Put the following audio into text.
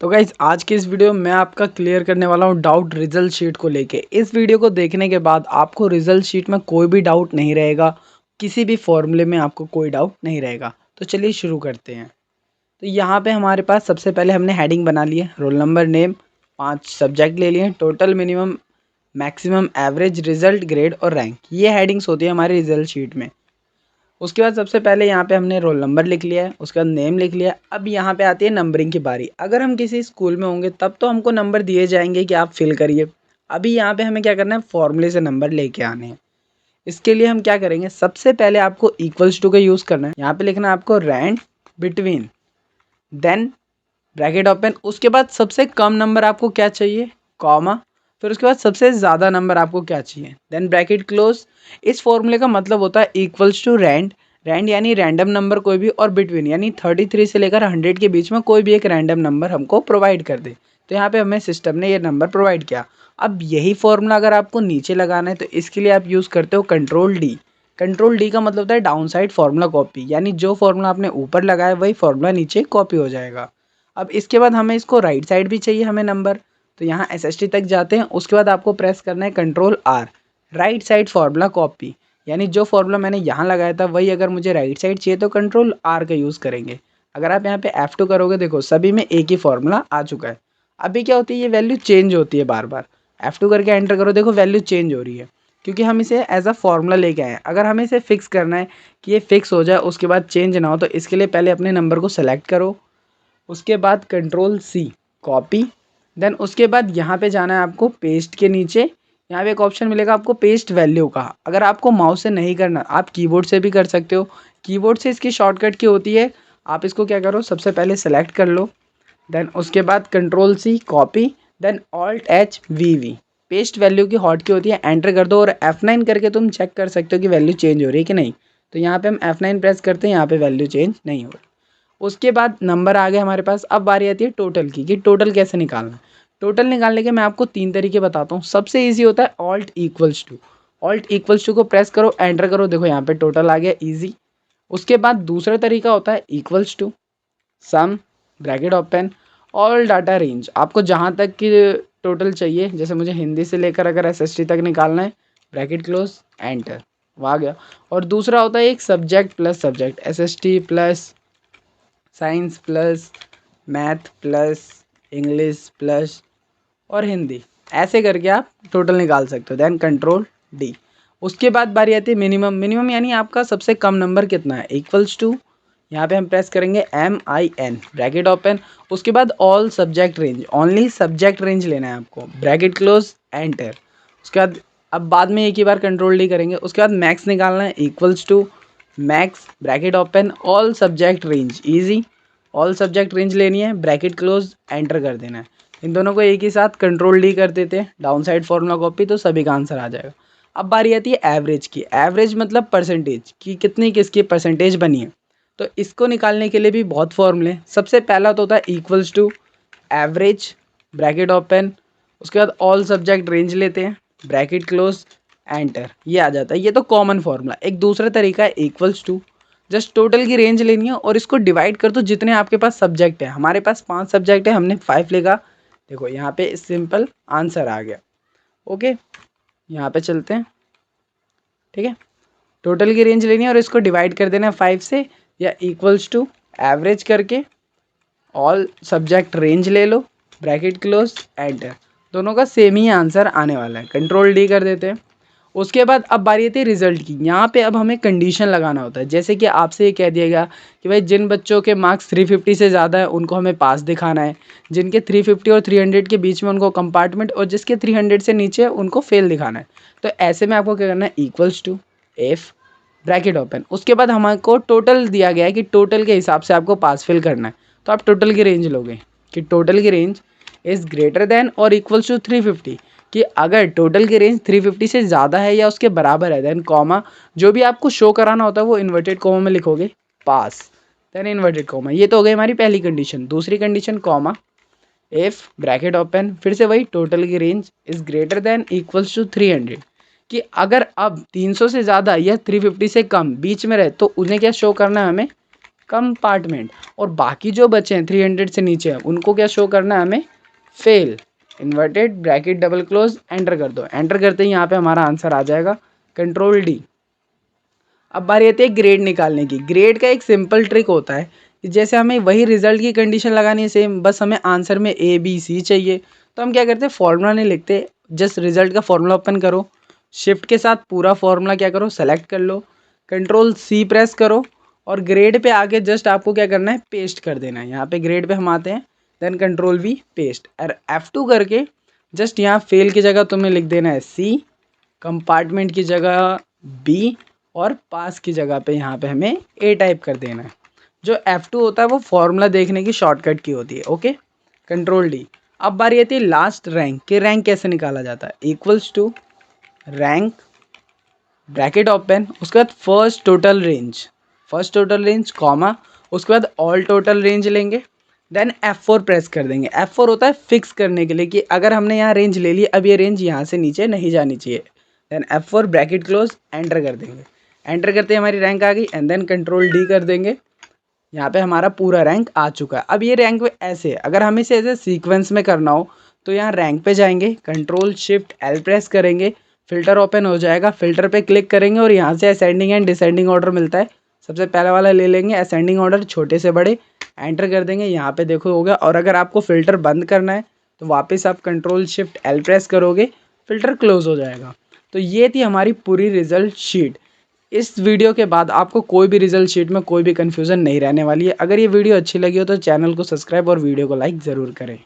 तो गाइज आज की इस वीडियो में मैं आपका क्लियर करने वाला हूँ डाउट रिजल्ट शीट को लेके। इस वीडियो को देखने के बाद आपको रिजल्ट शीट में कोई भी डाउट नहीं रहेगा, किसी भी फॉर्मूले में आपको कोई डाउट नहीं रहेगा। तो चलिए शुरू करते हैं। तो यहाँ पे हमारे पास सबसे पहले हमने हेडिंग बना ली है, रोल नंबर, नेम, 5 सब्जेक्ट ले लिए, total, minimum, maximum, average, result, grade और रैंक। ये हेडिंग्स होती है हमारी रिजल्ट शीट में। उसके बाद सबसे पहले यहाँ पे हमने रोल नंबर लिख लिया है, उसके बाद नेम लिख लिया। अब यहाँ पे आती है नंबरिंग की बारी। अगर हम किसी स्कूल में होंगे तब तो हमको नंबर दिए जाएंगे कि आप फिल करिए। अभी यहाँ पे हमें क्या करना है, फॉर्मूले से नंबर लेके आने हैं। इसके लिए हम क्या करेंगे, सबसे पहले आपको इक्वल्स टू का यूज़ करना है। यहाँ पे लिखना है आपको rank between, then bracket open, उसके बाद सबसे कम नंबर आपको क्या चाहिए, कॉमा, फिर उसके बाद सबसे ज़्यादा नंबर आपको क्या चाहिए, देन ब्रैकेट क्लोज। इस फॉर्मूले का मतलब होता है इक्वल्स टू रैंड, रैंड यानी रैंडम नंबर कोई भी, और बिटवीन यानी 33 से लेकर 100 के बीच में कोई भी एक रैंडम नंबर हमको प्रोवाइड कर दे। तो यहाँ पे हमें सिस्टम ने ये नंबर प्रोवाइड किया। अब यही फॉर्मूला अगर आपको नीचे लगाना है तो इसके लिए आप यूज़ करते हो कंट्रोल डी। कंट्रोल डी का मतलब होता है डाउन साइड फार्मूला कॉपी, यानी जो फार्मूला आपने ऊपर लगाया वही फार्मूला नीचे कॉपी हो जाएगा। अब इसके बाद हमें इसको राइट साइड भी चाहिए हमें नंबर, तो यहाँ SST तक जाते हैं। उसके बाद आपको प्रेस करना है control R, right side formula copy, यानी जो फार्मूला मैंने यहाँ लगाया था वही अगर मुझे राइट साइड चाहिए तो कंट्रोल R का यूज़ करेंगे। अगर आप यहाँ पे F2 करोगे, देखो सभी में एक ही फार्मूला आ चुका है। अभी क्या होती है, ये वैल्यू चेंज होती है बार बार। F2 करके एंटर करो, देखो वैल्यू चेंज हो रही है क्योंकि हम इसे एज अ फार्मूला लेके आए हैं। अगर हमें इसे फिक्स करना है कि ये फिक्स हो जाए उसके बाद चेंज ना हो, तो इसके लिए पहले अपने नंबर को सेलेक्ट करो, उसके बाद कंट्रोल C कॉपी, देन उसके बाद यहाँ पे जाना है आपको पेस्ट के नीचे। यहाँ पे एक ऑप्शन मिलेगा आपको पेस्ट वैल्यू का। अगर आपको माउस से नहीं करना, आप कीबोर्ड से भी कर सकते हो। कीबोर्ड से इसकी शॉर्टकट की होती है, आप इसको क्या करो, सबसे पहले सेलेक्ट कर लो, देन उसके बाद control C copy, then alt H VV, paste value की हॉट की होती है, एंटर कर दो और F9 करके तुम चेक कर सकते हो कि वैल्यू चेंज हो रही है कि नहीं। तो यहाँ पे हम F9 प्रेस करते हैं, यहाँ पे वैल्यू चेंज नहीं हो रही। उसके बाद नंबर आ गया हमारे पास। अब बारी आती है टोटल की, कि टोटल कैसे निकालना है। टोटल निकालने के मैं आपको 3 तरीके बताता हूँ। सबसे इजी होता है alt equals to. Alt equals to को प्रेस करो, एंटर करो, देखो यहाँ पे टोटल आ गया, इजी। उसके बाद दूसरा तरीका होता है equals to sum, bracket open, all data range, आपको जहाँ तक की टोटल चाहिए, जैसे मुझे हिंदी से लेकर अगर SST तक निकालना है, ब्रैकेट क्लोज, एंटर, वो आ गया। और दूसरा होता है एक subject plus subject, SST plus science plus math plus English plus और हिंदी, ऐसे करके आप टोटल निकाल सकते हो। Then control D। उसके बाद बारी आती है मिनिमम। मिनिमम यानी आपका सबसे कम नंबर कितना है, इक्वल्स टू, यहाँ पे हम प्रेस करेंगे MIN, ब्रैकेट ओपन, उसके बाद all subject range, only subject range लेना है आपको, ब्रैकेट क्लोज, एंटर। उसके बाद अब बाद में एक ही बार कंट्रोल D करेंगे। उसके बाद मैक्स निकालना है, equals to max, bracket open, all subject range, easy, all subject range लेनी है, ब्रैकेट क्लोज, एंटर कर देना है। इन दोनों को एक ही साथ कंट्रोल D कर देते हैं, डाउन साइड फॉर्मूला कॉपी, तो सभी का आंसर आ जाएगा। अब बारी आती है एवरेज की। एवरेज मतलब परसेंटेज की, कितनी किसकी परसेंटेज बनी है। तो इसको निकालने के लिए भी बहुत फॉर्मूले। सबसे पहला तो होता है equals to average, bracket open, उसके बाद ऑल सब्जेक्ट रेंज लेते हैं, ब्रैकेट क्लोज, एंटर, ये आ जाता है। ये तो कॉमन फॉर्मूला। एक दूसरा तरीका है इक्वल्स टू, जस्ट टोटल की रेंज लेनी है और इसको डिवाइड कर दो जितने आपके पास सब्जेक्ट है। हमारे पास 5 सब्जेक्ट है, हमने 5 लेगा, देखो यहाँ पे सिंपल आंसर आ गया। ओके, यहाँ पे चलते हैं, ठीक है। टोटल की रेंज लेनी है और इसको डिवाइड कर देना है 5 से, या इक्वल्स टू एवरेज करके ऑल सब्जेक्ट रेंज ले लो, ब्रैकेट क्लोज, एंटर, दोनों का सेम ही आंसर आने वाला है। कंट्रोल D कर देते हैं। उसके बाद अब बारी आती है रिजल्ट की। यहाँ पे अब हमें कंडीशन लगाना होता है, जैसे कि आपसे ये कह दिया गया कि भाई जिन बच्चों के मार्क्स 350 से ज़्यादा है उनको हमें पास दिखाना है, जिनके 350 और 300 के बीच में उनको कंपार्टमेंट, और जिसके 300 से नीचे है उनको फेल दिखाना है। तो ऐसे में आपको क्या करना है, equals to F, bracket open, उसके बाद हमको टोटल दिया गया है कि टोटल के हिसाब से आपको पास फेल करना है। तो आप टोटल की रेंज लोगे कि टोटल की रेंज इज़ ग्रेटर देन और इक्वल्स टू 350, कि अगर टोटल की रेंज 350 से ज़्यादा है या उसके बराबर है, देन कॉमा, जो भी आपको शो कराना होता है वो इन्वर्टेड कॉमा में लिखोगे, पास, देन इन्वर्टेड कॉमा। ये तो हो गई हमारी पहली कंडीशन। दूसरी condition comma, if, bracket open, फिर से वही टोटल की range is greater than equals to 300, कि अगर अब 300 से ज़्यादा या 350 से कम बीच में रहे तो उन्हें क्या शो करना है हमें, कंपार्टमेंट, और बाकी जो बचे हैं 300 से नीचे उनको क्या शो करना है हमें, fail, inverted bracket double close, enter कर दो। एंटर करते ही यहाँ पे हमारा आंसर आ जाएगा कंट्रोल डी। अब बारी आती है ग्रेड निकालने की। ग्रेड का एक सिंपल ट्रिक होता है कि जैसे हमें वही रिजल्ट की कंडीशन लगानी है सेम, बस हमें आंसर में ए बी सी चाहिए, तो हम क्या करते हैं, फॉर्मूला नहीं लिखते, जस्ट रिजल्ट का फॉर्मूला ओपन करो, शिफ्ट के साथ पूरा फॉर्मूला क्या करो, सेलेक्ट कर लो, कंट्रोल सी प्रेस करो, और ग्रेड पे आके जस्ट आपको क्या करना है, पेस्ट कर देना है। यहाँ पे ग्रेड पे हम आते हैं, देन कंट्रोल वी पेस्ट, और F2 करके जस्ट यहाँ फेल की जगह तुम्हें लिख देना है सी, कंपार्टमेंट की जगह बी, और पास की जगह पे यहाँ पे हमें ए टाइप कर देना है। जो F2 होता है वो फॉर्मूला देखने की शॉर्टकट की होती है। Okay, control D. अब बारी आती है लास्ट रैंक के। रैंक कैसे निकाला जाता है, equals to rank bracket open, उसके बाद फर्स्ट टोटल रेंज कॉमा, उसके बाद ऑल टोटल रेंज लेंगे, देन F4 प्रेस कर देंगे। F4 होता है फिक्स करने के लिए कि अगर हमने यहाँ रेंज ले ली, अब ये रेंज यहाँ से नीचे नहीं जानी चाहिए। Then F4 bracket close, enter कर देंगे। एंटर करते हमारी रैंक आ गई, एंड देन कंट्रोल डी कर देंगे। यहाँ पे हमारा पूरा रैंक आ चुका है। अब ये रैंक ऐसे, अगर हमें इसे ऐसे सीक्वेंस में करना हो तो यहाँ रैंक पे जाएंगे, कंट्रोल शिफ्ट एल प्रेस करेंगे, फिल्टर ओपन हो जाएगा, फिल्टर पे क्लिक करेंगे और यहाँ से असेंडिंग एंड डिसेंडिंग ऑर्डर मिलता है। सबसे पहला वाला ले लेंगे, असेंडिंग ऑर्डर छोटे से बड़े, एंटर कर देंगे। यहाँ पे देखो हो गया। और अगर आपको फ़िल्टर बंद करना है तो वापस आप कंट्रोल शिफ्ट एल प्रेस करोगे, फ़िल्टर क्लोज हो जाएगा। तो ये थी हमारी पूरी रिजल्ट शीट। इस वीडियो के बाद आपको कोई भी रिजल्ट शीट में कोई भी कन्फ्यूज़न नहीं रहने वाली है। अगर ये वीडियो अच्छी लगी हो तो चैनल को सब्सक्राइब और वीडियो को लाइक ज़रूर करें।